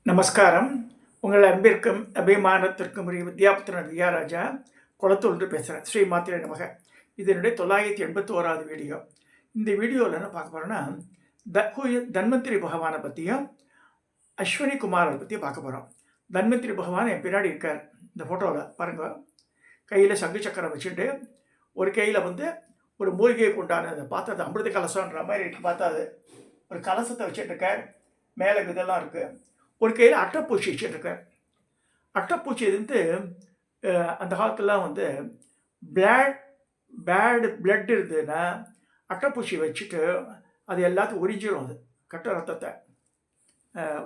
நமஸ்காரம். உங்கள் அன்பிற்கும் அபிமானத்திற்கும் உரிய வித்யாபுத்திரன் வித்யாராஜா குளத்தூர்ந்து பேசுகிறேன். ஸ்ரீ மாத்திரை நமக. இது என்னுடைய 981வது வீடியோ. இந்த வீடியோவில் என்ன பார்க்க போகிறோன்னா, தன்வந்திரி பகவானை பற்றியும் அஸ்வினி குமாரை பற்றியும் பார்க்க போகிறோம். தன்வந்திரி பகவான் என் பின்னாடி இருக்கார். இந்த ஃபோட்டோவில் பாருங்கள், கையில் சங்கு சக்கரம் வச்சுட்டு ஒரு கையில் ஒரு மூலிகையை கொண்டான அதை பார்த்தா அது அமிர்த கலசம்ன்ற மாதிரி இருக்கு. பார்த்தா அது ஒரு கலசத்தை வச்சுட்டு இருக்கார். மேலே இதெல்லாம் இருக்குது. ஒரு கையில் அட்டைப்பூச்சி வச்சுருக்கேன். அட்டைப்பூச்சி அந்த காலத்துலாம் பேட் பிளட் இருந்ததுன்னா அட்டைப்பூச்சி வச்சுட்டு அது எல்லாத்தையும் உறிஞ்சிடும். அது கட்ட ரத்தத்தை.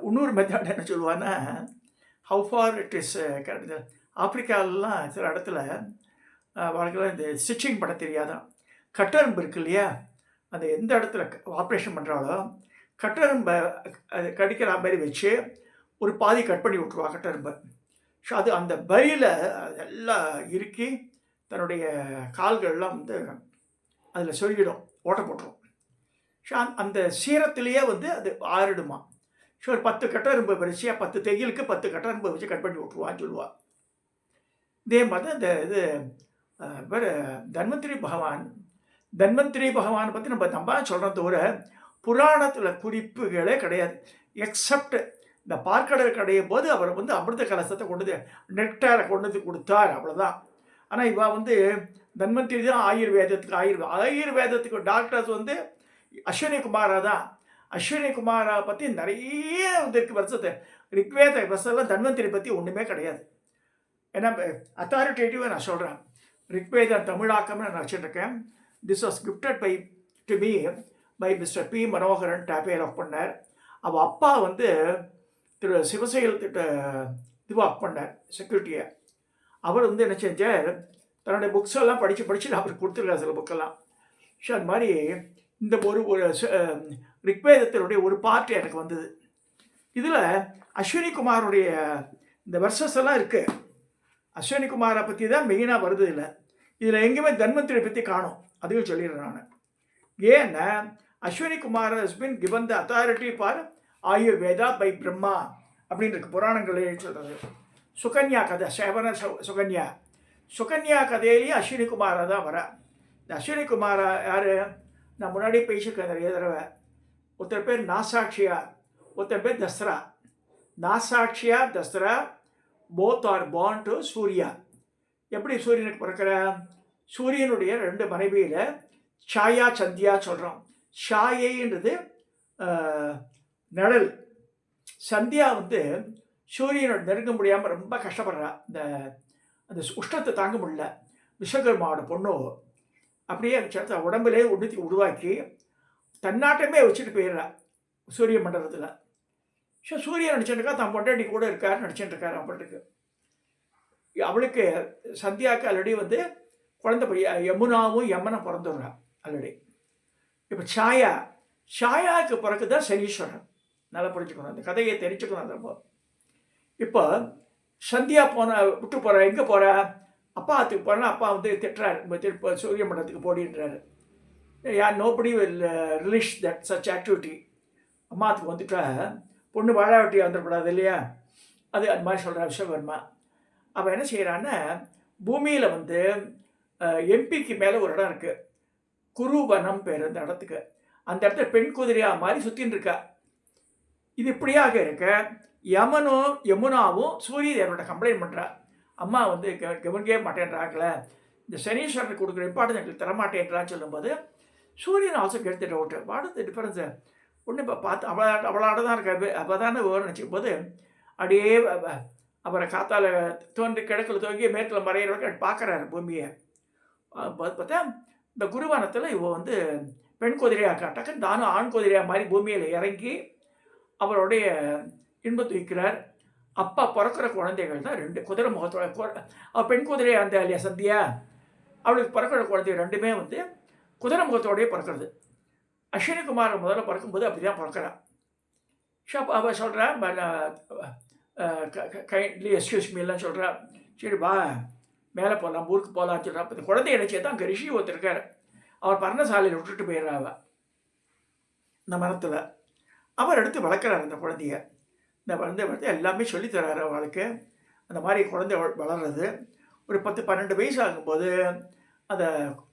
இன்னொரு மெத்தட் என்ன சொல்லுவான்னா, ஹவு ஃபார் இட் இஸ் ஆப்பிரிக்காலெலாம் சில இடத்துல அவங்களுக்கெல்லாம் இந்த ஸ்டிச்சிங் பண்ண தெரியாதான். கட்டெரும்பு இருக்கு இல்லையா, அந்த எந்த இடத்துல ஆப்ரேஷன் பண்ணுறாலோ கட்டெரும்பை அது கடிக்கிற மாதிரி வச்சு ஒரு பாதி கட் பண்ணி விட்ருவா கட்டெரும்பை. ஸோ அது அந்த பையில் எல்லாம் இறுக்கி தன்னுடைய கால்கள்லாம் அதில் சொருகிடும், ஓட்ட போட்டுரும். ஸோ அந்த சீரத்திலேயே அது ஆறிடுமா. ஸோ ஒரு 10 கட்டெரும்பு வரிசையாக 10 தையலுக்கு 10 கட்டெரும்பை வச்சு கட் பண்ணி விட்ருவான்னு சொல்லுவாள். இதே மாதிரி இந்த வேறு தன்வந்திரி பகவானை பற்றி நம்ம சொல்கிறத தவிர புராணத்தில் குறிப்புகளே கிடையாது. எக்ஸப்ட் இந்த பார்க்கடல் கடையும் போது அவர் அமிர்த கலசத்தை கொண்டு நெக்டாரை கொண்டு கொடுத்தார், அவ்வளோதான். ஆனால் இவ தன்வந்திரி தான் ஆயுர்வேதத்துக்கு டாக்டர்ஸ் அஸ்வினி குமாரா தான். அஸ்வினி குமாரை பற்றி நிறைய இருக்கு வருஷத்தை. ரிக்வேத வருஷம்லாம் தன்வந்திரி பற்றி ஒன்றுமே கிடையாது. ஏன்னா அத்தாரிட்டேட்டிவாக நான் சொல்கிறேன். ரிக்வேதம் தமிழாக்கம்னு நான் வச்சுருக்கேன். This was gifted to me by mister P Manoharan டேப்பேர் ஒர்க் பண்ணார். அவள் அப்பா திரு சிவசேகர் திட்ட இதுவாக ஒர்க் பண்ணார், செக்யூரிட்டியை. அவர் என்ன செஞ்சார், தன்னுடைய புக்ஸ் எல்லாம் படித்து அவர் கொடுத்துருக்கார் சில புக்கெல்லாம். ஸோ அது மாதிரி இந்த ஒரு ரிக்வேதத்தினுடைய ஒரு பார்ட் எனக்கு வந்தது. இதில் அஸ்வினி குமாருடைய இந்த வெர்சஸ் எல்லாம் இருக்குது. அஸ்வினி குமாரை பற்றி தான் மெயினாக வருது. இல்லை இதில் எங்கேயுமே தன்வந்திரி பற்றி காணும். அதையும் சொல்லிடுறேன் நான். ஏன்னா Ashwini Kumar has been given the authority for Ayurveda by Brahma அப்படின்னு இருக்கு புராணங்களே சொல்கிறது. சுகன்யா கதை, சுகன்யா கதையிலேயே அஸ்வினி குமாரை தான் வர. இந்த அஸ்வினி குமாரா யார், நான் முன்னாடி பேசியிருக்கேன் நிறைய தடவை. ஒருத்தர் பேர் நாசாட்சியா, ஒருத்தர் பேர் Dasra. Nasatya Dasra both are born to Surya. எப்படி சூரியனுக்கு பிறக்கிற, சூரியனுடைய 2 மனைவியில் சாயா சந்தியா சொல்கிறோம். சாயைன்றது நிழல். சந்தியா சூரியனோட நெருங்க முடியாமல் ரொம்ப கஷ்டப்படுறா. அந்த உஷ்ணத்தை தாங்க முடியல. விஸ்வகர்மாவோட பொண்ணு அப்படியே உடம்புலே உருவாக்கி தன்னாட்டமே வச்சுட்டு போயிடுறா சூரிய மண்டலத்தில். ஸோ சூரியன் நினச்சிட்டுருக்கா, தன் பொண்டாட்டி கூட இருக்காருன்னு நினச்சிட்டுருக்காரு. அவளுக்கு சந்தியாவுக்கு ஆல்ரெடி குழந்தை பையன் யமுனாவும் யமனும் பிறந்துடுறா ஆல்ரெடி. இப்போ சாயாவுக்கு பிறகு தான் சனீஸ்வரன். நல்லா புரிஞ்சுக்கணும், அந்த கதையை தெரிஞ்சுக்கணும். ரொம்ப இப்போ சந்தியா விட்டு போகிற, எங்கே போகிற, அப்பா ஆற்றுக்கு போனால் அப்பா திட்டுறாரு, திருப்ப சூரிய மண்டலத்துக்கு போடின்றாரு. Nobody will release that such activity. அம்மாத்துக்கு வந்துட்டா பொண்ணு வாழாவட்டி வந்துடக்கூடாது இல்லையா, அது மாதிரி சொல்கிறார் விஸ்வகர்மா. அவன் என்ன செய்கிறான்னா, பூமியில் எம்பிக்கு மேலே ஒரு இடம் இருக்குது, குருவனம் பேர் அந்த இடத்துக்கு. அந்த இடத்துல பெண் குதிரையாக மாதிரி சுற்றின்னு இருக்கா. இது இப்படியாக இருக்க யமுனாவும் சூரிய தேவனோட கம்ப்ளைண்ட் பண்ணுறா. அம்மா கவனிக்கவே மாட்டேன்றாங்களே, இந்த சனீஸ்வரனுக்கு கொடுக்குற இம்பார்ட்டன்ஸ் எங்களுக்கு தரமாட்டேன்றான்னு சொல்லும்போது சூரியன் ஆல்சோ கெடுத்துட்டு விட்டு வாட் த டிஃபரன்ஸு ஒன்று. இப்போ பார்த்து அவளாட தான் இருக்காது. அப்போ தானே விவரம் நினச்சிக்கும் போது அப்படியே அவரை காத்தால் கிழக்கில் துவங்கி மேற்கில் மறையிறவங்க பார்க்குறாரு பூமியை. பார்த்தா இந்த குருவானத்தில் இவ பெண் குதிரையாக காட்டாக்க தானும் ஆண் குதிரையாக மாதிரி பூமியில் இறங்கி அவருடைய இன்பத்தை வைக்கிறார். அப்பா பிறக்கிற குழந்தைகள் தான் 2 குதிரை முகத்தோட. அவள் பெண் குதிரையாக அந்த இல்லையா சந்தியா, அவளுக்கு பிறக்கிற குழந்தைகள் 2மே குதிரை முகத்தோடையே பிறக்கிறது. அஸ்வினி குமார் முதல்ல பிறக்கும்போது அப்படி தான் பிறக்கிறான். ஷோ அவள் சொல்கிறா, கைண்ட்லி எக்ஸ்கியூஸ் மீலாம் சொல்கிறா. சரி வா மேலே போகலாம், ஊருக்கு போகலான்னு சொல்கிறா. இப்போ இந்த குழந்தைய நினச்சே தான் அங்கே ரிஷி ஒருத்தருக்கார். அவர் பர்ணசாலையில் விட்டுட்டு போயிடுறா. அவள் இந்த மரத்தில் அவர் எடுத்து வளர்க்குறார் அந்த குழந்தைய. இந்த வந்து எல்லாமே சொல்லித்தராரு அவளுக்கு. அந்த மாதிரி குழந்தை வளர்றது. ஒரு 10-12 வயசு ஆகும்போது அந்த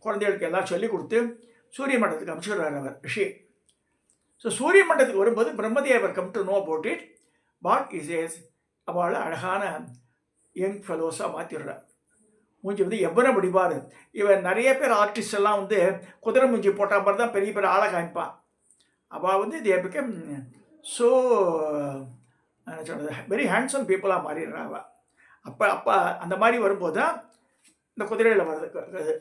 குழந்தைகளுக்கு எல்லாம் சொல்லிக் கொடுத்து சூரிய மண்டலத்துக்கு அனுப்பிச்சுடுறாரு அவர் ரிஷி. ஸோ சூரிய மண்டலத்துக்கு வரும்போது Brahmadevar come to know about it. What is as அவளை அழகான யங் ஃபெலோஸாக மாற்றிடுறார். மூஞ்சி வந்து எவ்வளோ முடிவார். இவன் நிறைய பேர் ஆர்டிஸ்ட் எல்லாம் வந்து குதிரை மூஞ்சி போட்ட மாதிரி தான் பெரிய பெரிய ஆளை காமிப்பான். அவள் வந்து தே பிகம் ஸோ என்ன சொல்கிறது, வெரி ஹேண்ட்ஸம் பீப்புளாக மாறிடுறா அவள். அப்போ அந்த மாதிரி வரும்போது தான் இந்த குதிரையில் வருது.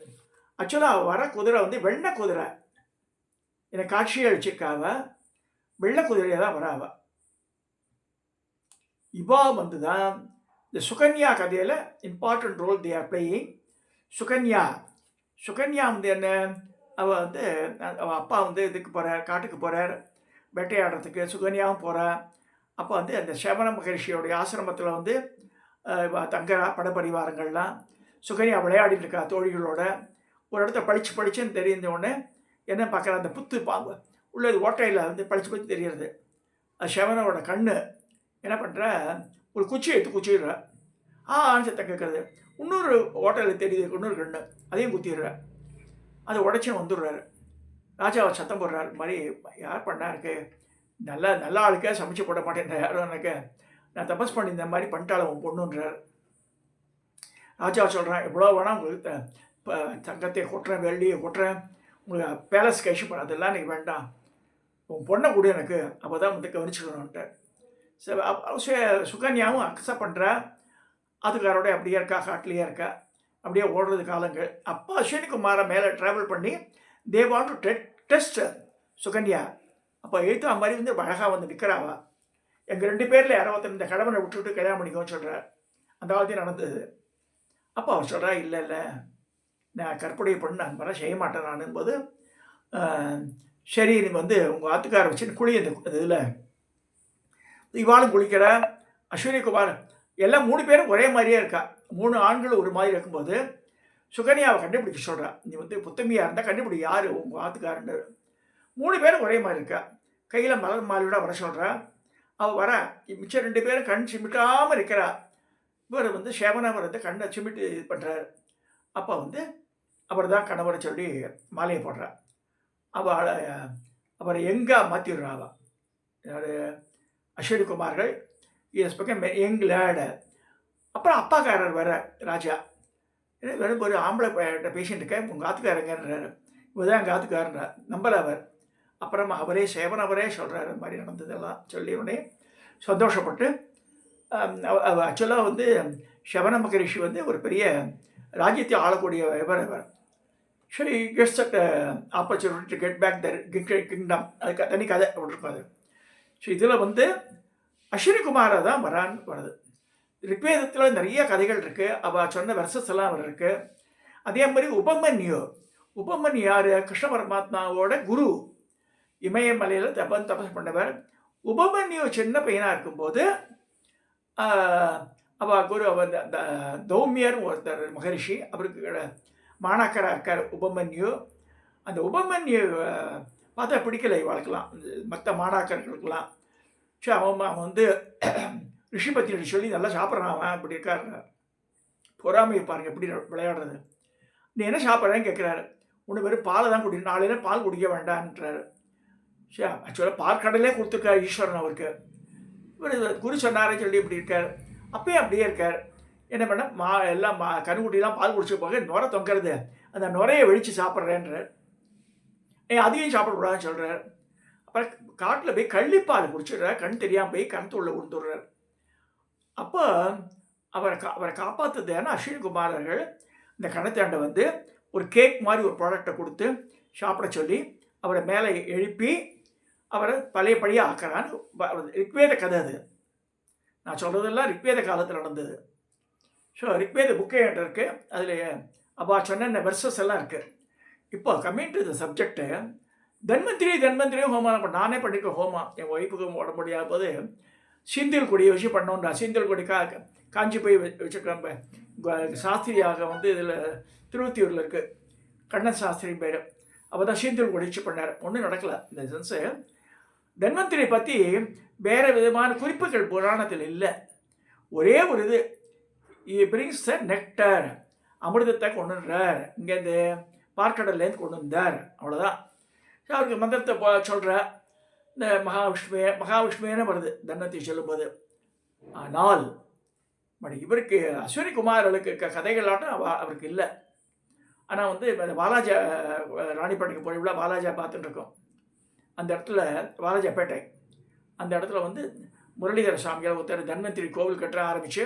ஆக்சுவலாக வர குதிரை வந்து வெள்ளை குதிரை. எனக்கு காட்சியை அழிச்சிருக்காவ வெள்ளை குதிரையை தான் வராவ. இவா வந்து தான் இந்த சுகன்யா கதையில் important role they are playing. Sukanya வந்து என்ன, அவள் வந்து அவள் அப்பா வந்து இதுக்கு போகிறார், காட்டுக்கு போகிறார் வேட்டையாடுறதுக்கு. சுகன்யாவும் போகிறார். அப்போ வந்து அந்த சமண மகரிஷியோடைய ஆசிரமத்தில் வந்து தங்குறா படப்பரிவாரங்கள்லாம். சுகன்யா விளையாடிட்டு இருக்கா தோழிகளோட. ஒரு இடத்த பளிச்சுன்னு தெரிஞ்ச என்ன பார்க்குற அந்த புத்து பாம்பு உள்ளது ஓட்டையில் வந்து பளிச்சு தெரியுறது. அது சமணனோட கண்ணு. என்ன பண்ணுற, ஒரு குச்சி எடுத்து குச்சிடுற. ஆன்சத்தை கேட்குறது. இன்னொரு ஓட்டையில் தெரியுது இன்னொரு கண்ணு, அதையும் குத்திடுற. அதை உடச்சி வந்துடுறாரு. ராஜாவை சத்தம் போடுறாரு, இந்த மாதிரி யார் பண்ணா இருக்கு, நல்ல ஆளுக்கே சமைச்சு போட மாட்டேன்ற யாரும் எனக்கு, நான் தபஸ் பண்ணி இந்த மாதிரி பண்ணிட்டாலும் உன் பொண்ணுன்றார். ராஜா சொல்கிறேன், எவ்வளோ வேணால் உங்களுக்கு இப்போ தங்கத்தை கொட்டுறேன், வெள்ளியை கொட்டுறேன், உங்களுக்கு பேலஸ் கைஷு பண்ண, அதெல்லாம் எனக்கு வேண்டாம், உன் பொண்ணை கூட எனக்கு, அப்போ தான் வந்து கவனிச்சுக்கணுன்ட்டு. சுகன்யாவும் அக்செப்ட் பண்ணுறா. அதுக்காரோட அப்படியே இருக்கா, காட்டிலேயே இருக்கா, அப்படியே ஓடுறது காலங்கள். அப்போ அஸ்வினிகுமாரை மேலே ட்ராவல் பண்ணி they want to test Sukanya. அப்போ எழுத்து மாதிரி வந்து அழகாக வந்து நிற்கிறாவா. எங்கள் 2 பேரில் யாரோ ஒருத்தர் இந்த கடவுளை விட்டுவிட்டு கல்யாணம் பண்ணிக்கோன்னு சொல்கிறார். அந்த காலத்தையும் நடந்தது. அப்போ அவர் சொல்கிறா, இல்லை நான் கற்புடைய பொண்ணு அந்த மாதிரிலாம் செய்ய மாட்டேன் நான் போது, சரி நீ வந்து உங்கள் ஆத்துக்காரை வச்சுன்னு குழி அந்த இதில் இவாளும் குளிக்கிற. அஸ்வினிகுமார் எல்லாம் 3 பேரும் ஒரே மாதிரியே இருக்கா. 3 ஆண்கள் ஒரு மாதிரி இருக்கும்போது சுகன்யாவை கண்டுபிடிக்க சொல்கிறா. நீ வந்து புத்தமியாக இருந்தால் கண்டுபிடி யார் உங்கள் ஆத்துக்காரன்னு. 3 பேரும் ஒரே மாதிரி இருக்கா. கையில் மலர் மாலையோட வர சொல்கிறா. அவள் வர மிச்சம் 2 பேரும் கண் சிமிட்டாமல் இருக்கிறா. இவர் வந்து சேவனவர் வந்து கண்ணை சிமிட்டு இது பண்ணுறாரு. அப்போ வந்து அவர் தான் கணவரை சொல்லி மாலையை போடுறா. அவரை எங்கே மாற்றிடுறா. அவள் யார், அஸ்வினிகுமார்கள் இஸ் பக்கம் யங் லேடு. அப்புறம் அப்பாக்காரர் வர ராஜா, வெறும் ஒரு ஆம்பளை பேஷண்ட்டுக்கு உங்கள் ஆத்துக்காரங்கிறாரு. இவர் தான் எங்கள் ஆத்துக்காரன்ற நம்பலை அவர். அப்புறமா அவரே சேவனவரே சொல்கிறாரு இந்த மாதிரி நடந்ததெல்லாம் சொல்லி உடனே சந்தோஷப்பட்டு. ஆக்சுவலாக வந்து சமண மகரிஷி வந்து ஒரு பெரிய ராஜ்யத்தை ஆளக்கூடிய இவர். So he gets that opportunity to get back their kingdom. அதுக்கு தனி கதை அப்படி இருக்கும் அது. ஸோ இதில் வந்து அஸ்வினிகுமாரை தான் வருது. ரிக்வேதத்தில் நிறைய கதைகள் இருக்குது. அவள் சொன்ன வெர்சஸ் எல்லாம் அவர் இருக்குது. அதே மாதிரி உபமன்யு யார், கிருஷ்ண பரமாத்மாவோட குரு. இமயமலையில் தபஸ் பண்ணவர். உபமன்யு சின்ன பையனாக இருக்கும்போது அவள் குரு அவர் தௌமியர் ஒருத்தர் மகரிஷி, அவருக்கு மாணாக்கராக இருக்கார் உபமன்யு. அந்த உபமன்யு பார்த்தா பிடிக்கலை இவாளுக்கெல்லாம், மற்ற மாணாக்கர்களுக்கெல்லாம். சரி அவன் வந்து ரிஷி பற்றி சொல்லி நல்லா சாப்பிட்றான் அவன், அப்படி இருக்காருங்க. பொறாமையை பாருங்கள் எப்படி விளையாடுறது. நீ என்ன சாப்பிட்றேன்னு கேட்குறாரு. ஒன்று வெறும் பாலை தான் குடி, நாளையில பால் குடிக்க வேண்டான்றாரு. சரி ஆக்சுவலாக பார்க்கடலே கொடுத்துருக்கார் ஈஸ்வரன் அவருக்கு. இவர் குரு சொன்னாரே சொல்லி இப்படி இருக்கார். அப்பயும் அப்படியே இருக்கார். என்ன பண்ண எல்லாம் கருங்குட்டிலாம் பால் குடிச்சு போக நுரை தொங்கிறது, அந்த நுரையை வெடித்து சாப்பிட்றேன்றார். அதையும் சாப்பிடக்கூடாதுன்னு சொல்கிறார். அப்புறம் காட்டில் போய் கள்ளிப்பால் குடிச்சிடுறார். கண் தெரியாமல் போய் கணத்துள்ள விழுந்துடுறார். அப்போ அவரை காப்பாற்றுறது ஏன்னா அஸ்வினிகுமாரர்கள் இந்த கணத்தாண்டை வந்து ஒரு கேக் மாதிரி ஒரு ப்ராடக்டை கொடுத்து சாப்பிட சொல்லி அவரை மேலே எழுப்பி அவரை பழையபடியாக ஆக்கிறான்னு ரிக்வேத கதை. அது நான் சொல்கிறதெல்லாம் ரிக்வேத காலத்தில் நடந்தது. ஸோ ரிக்வேத புக்கே என்கிட்ட இருக்குது. அதில் அவள் சொன்ன வெர்சஸ் எல்லாம் இருக்குது. இப்போ கம்மிங் டு த சப்ஜெக்டு, தன்வந்திரியும் ஹோமம் நானே பண்ணியிருக்கேன். ஹோமம் என் ஒய்ஃபுக்கு உடம்பு முடியாத போது சீந்தல் கொடியை வச்சு பண்ணோன்றா. சீந்தல் கொடி காஞ்சி போய் வச்சுருக்காங்க. சாஸ்திரியாக வந்து இதில் திருவத்தியூரில் இருக்குது, கண்ணன் சாஸ்திரி பேர். அவர் தான் சீந்தல் கொடி வச்சு பண்ணார். ஒன்றும் நடக்கலை. இந்த சென்ஸு தன்வந்திரி பற்றி வேறு விதமான குறிப்புகள் புராணத்தில் இல்லை. ஒரே ஒரு இது பிரிங்ஸ் த நெக்டர், அமிர்தத்தை கொண்டு வந்தார், இங்கேருந்து பார்க்கடல்லேருந்து கொண்டு வந்தார், அவ்வளோதான். அவருக்கு மந்திரத்தை சொல்கிற இந்த மகாவிஷ்ணுவேன்னு வருது தன்வந்திரி சொல்லும்போது. ஆனால் இவருக்கு அஸ்வினி குமார்களுக்கு கதைகளாட்டும் அவருக்கு இல்லை. ஆனால் வந்து வாலாஜா ராணிப்பேட்டைக்கு போய் வாலாஜா பார்த்துட்டு இருக்கோம். அந்த இடத்துல வாலாஜாப்பேட்டை, அந்த இடத்துல வந்து முரளிதர சுவாமிகள் ஒருத்தர் தன்வந்திரி கோவில் கட்ட ஆரம்பித்து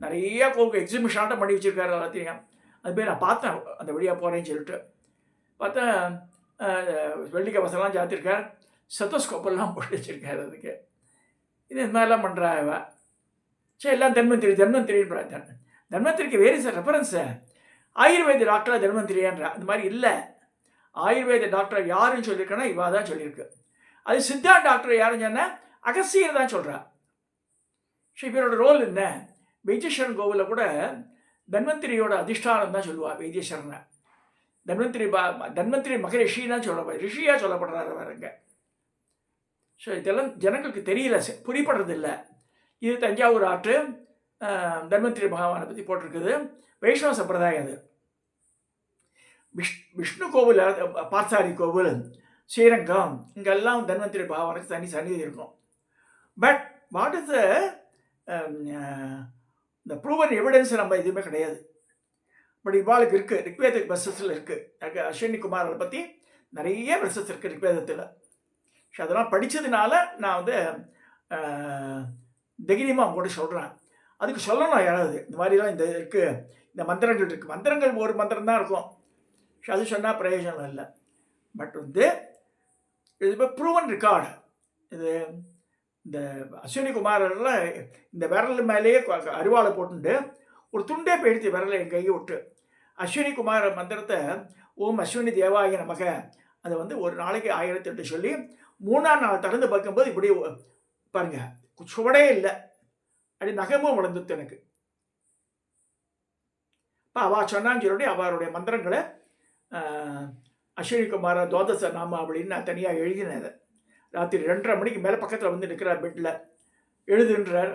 நிறையா கோவில் எக்ஸிபிஷனாட்டம் பண்ணி வச்சுருக்காரு எல்லாத்தையும். அது போய் நான் பார்த்தேன், அந்த வழியாக போகிறேன்னு சொல்லிட்டு பார்த்தா வெள்ளி கவசம்லாம் சாத்திருக்கார், செத்தோஸ்கோப்பெல்லாம் போட்டு வச்சுருக்காரு. அதுக்கு இது மாதிரிலாம் பண்ணுறா இவ. சரி, எல்லாம் தன்வந்திரின்னு தன்வந்திரிக்கு வேறு சார் ரெஃபரன்ஸு ஆயுர்வேத டாக்டர் தன்வந்திரியான்றா. அந்த மாதிரி இல்லை. ஆயுர்வேத டாக்டர் யாருன்னு சொல்லியிருக்கேன்னா இவா தான் சொல்லியிருக்கு. அது சித்தா டாக்டர் யாருன்னு சொன்னால் அகசியர் தான் சொல்கிறா. ஸோ இவரோட ரோல் என்ன? வைத்தீஸ்வரன் கோவிலில் கூட தன்வந்திரியோட அதிஷ்டானம் தான் சொல்லுவாள் வைத்தீஸ்வரனை. தன்வந்திரி மகரிஷி தான் ரிஷியாக சொல்லப்படுறாரு அவருங்க. ஸோ இதெல்லாம் ஜனங்களுக்கு தெரியல, புரியப்படுறது இல்லை. இது தஞ்சாவூர் ஆற்று தன்வந்திரி பகவானை பற்றி போட்டிருக்குது. வைஷ்ணவ சம்பிரதாயம் அது. விஷ்ணு கோவில், பார்த்தாரி கோவில், ஸ்ரீரங்கம், இங்கெல்லாம் தன்வந்திரி பகவானுக்கு தனி சன்னிதி இருக்கும். பட் வாட் இஸ் இந்த ப்ரூவன் எவிடன்ஸ் நம்ம எதுவுமே கிடையாது. பட் இவாளுக்கு இருக்குது, ரிக்வேதிக் வெர்சஸில் இருக்குது. அஸ்வினி குமாரை பற்றி நிறைய வெர்சஸ் இருக்குது ரிக்வேதத்தில். ஸோ அதெல்லாம் படித்ததுனால நான் வந்து தைரியமாக அவங்க கூட சொல்கிறேன். அதுக்கு சொல்லணும் யாராவது, இந்த மாதிரிலாம் இந்த இருக்குது, இந்த மந்திரங்கள் இருக்குது. மந்திரங்கள் ஒரு மந்திரம் தான் இருக்கும். ஸோ அது சொன்னால் பிரயோஜனம் இல்லை. பட் வந்து இது இப்போ ப்ரூவன் ரெக்கார்டு. இது இந்த அஸ்வினி குமாரெல்லாம் இந்த விரல் மேலேயே அருவாளை போட்டுட்டு ஒரு துண்டே போயிடுத்து விரலை என் கையை விட்டு. அஸ்வினி குமார மந்திரத்தை ஓம் அஸ்வினி தேவாய நமக, அதை வந்து ஒரு நாளைக்கு 1008 சொல்லி 3ஆம் நாள் திறந்து பார்க்கும்போது இப்படி பாருங்க, சுவடே இல்லை, அப்படி நகமும் வளர்ந்துட்டு எனக்கு. இப்போ அவள் சொன்னான்னு சொல்லி அவருடைய மந்திரங்களை அஸ்வினி குமார துவாதச நாம அப்படின்னு நான் தனியாக எழுதினேன். அதை ராத்திரி 2:30 மணிக்கு மேலே பக்கத்தில் வந்து நிற்கிறார், பெட்டில் எழுதுன்றார்.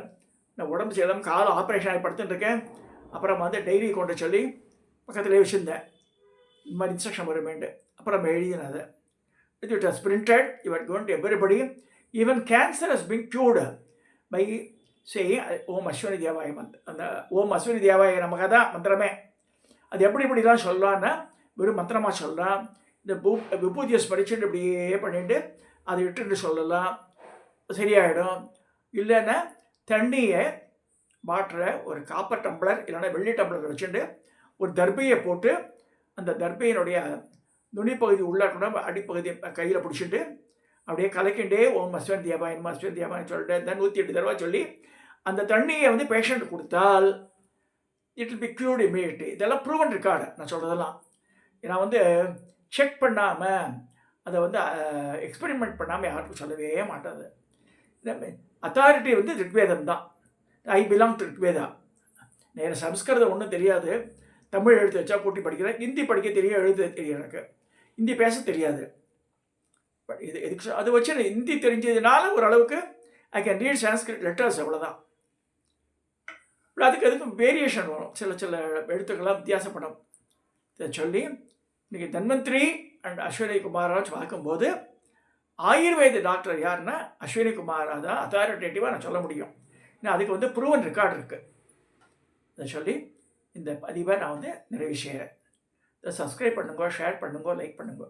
நான் உடம்பு செய்யலாம், காலை ஆப்ரேஷன் ஆகி படுத்துட்டுருக்கேன். அப்புறம் வந்து டைரி கொண்டு சொல்லி பக்கத்துலேயே வச்சுருந்தேன், இந்த மாதிரி இன்ஸ்ட்ரக்ஷன் வருமேண்டு. அப்புறம் எழுதினேன் அதை. It was printed. You are going to everybody. Even cancer has been cured by saying ஓம் அஸ்வினி தேவாய அந்த ஓம் அஸ்வினி தேவாய நமக்கு தான் மந்திரமே. அது எப்படிலாம் சொல்லலான்னா வெறும் மந்திரமாக சொல்லலாம். இந்த விபூதியஸ் படிச்சுட்டு இப்படியே பண்ணிட்டு அதை இட்டுட்டு சொல்லலாம், சரியாயிடும். இல்லைன்னா தண்ணியை வாட்டரை ஒரு காப்பர் டம்ளர் இல்லைன்னா வெள்ளி டம்ளர் வச்சுட்டு ஒரு தர்பையை போட்டு அந்த தர்பையினுடைய நுனிப்பகுதி உள்ள கூட அடிப்பகுதி கையில் பிடிச்சிட்டு அப்படியே கலக்கிண்டே ஓம் அஸ்வினி தேவாயன்னு சொல்லிட்டு 108 தடவை சொல்லி அந்த தண்ணியை வந்து பேஷண்ட் கொடுத்தால் it will be cured immediately. இதெல்லாம் ப்ரூவன் ரெக்கார்டு நான் சொல்கிறதெல்லாம். நான் வந்து செக் பண்ணாமல் அதை வந்து எக்ஸ்பெரிமெண்ட் பண்ணாமல் யாருக்கும் சொல்லவே மாட்டாது. அத்தாரிட்டி வந்து ரிக்வேதம் தான். I belong to Rigveda. நேர சம்ஸ்கிருதம் ஒன்றும் தெரியாது, தமிழ் எழுத்து வச்சா கூட்டி படிக்கிறேன். ஹிந்தி படிக்க தெரியும், எழுத தெரியும், எனக்கு ஹிந்தி பேச தெரியாது. பட் இது எதுக்கு அதை வச்சு ஹிந்தி தெரிஞ்சதுனால ஓரளவுக்கு I can read Sanskrit letters, அவ்வளோதான். அதுக்கு வேரியேஷன் வரும், சில எழுத்துக்கள்லாம் வித்தியாசப்படும். இதை சொல்லி இன்றைக்கி தன்வந்திரி அண்ட் அஸ்வினி குமாரை பார்க்கும்போது ஆயுர்வேத டாக்டர் யாருன்னா அஸ்வினி குமாரா தான் அத்தாரிட்டேட்டிவாக நான் சொல்ல முடியும். ஏன்னா அதுக்கு வந்து ப்ரூவன் ரெக்கார்டு இருக்குது. இதை சொல்லி இந்த பதிவை நான் வந்து நிறைவு செய்கிறேன். இதை சப்ஸ்கிரைப் பண்ணுங்க, ஷேர் பண்ணுங்க, லைக் பண்ணுங்க.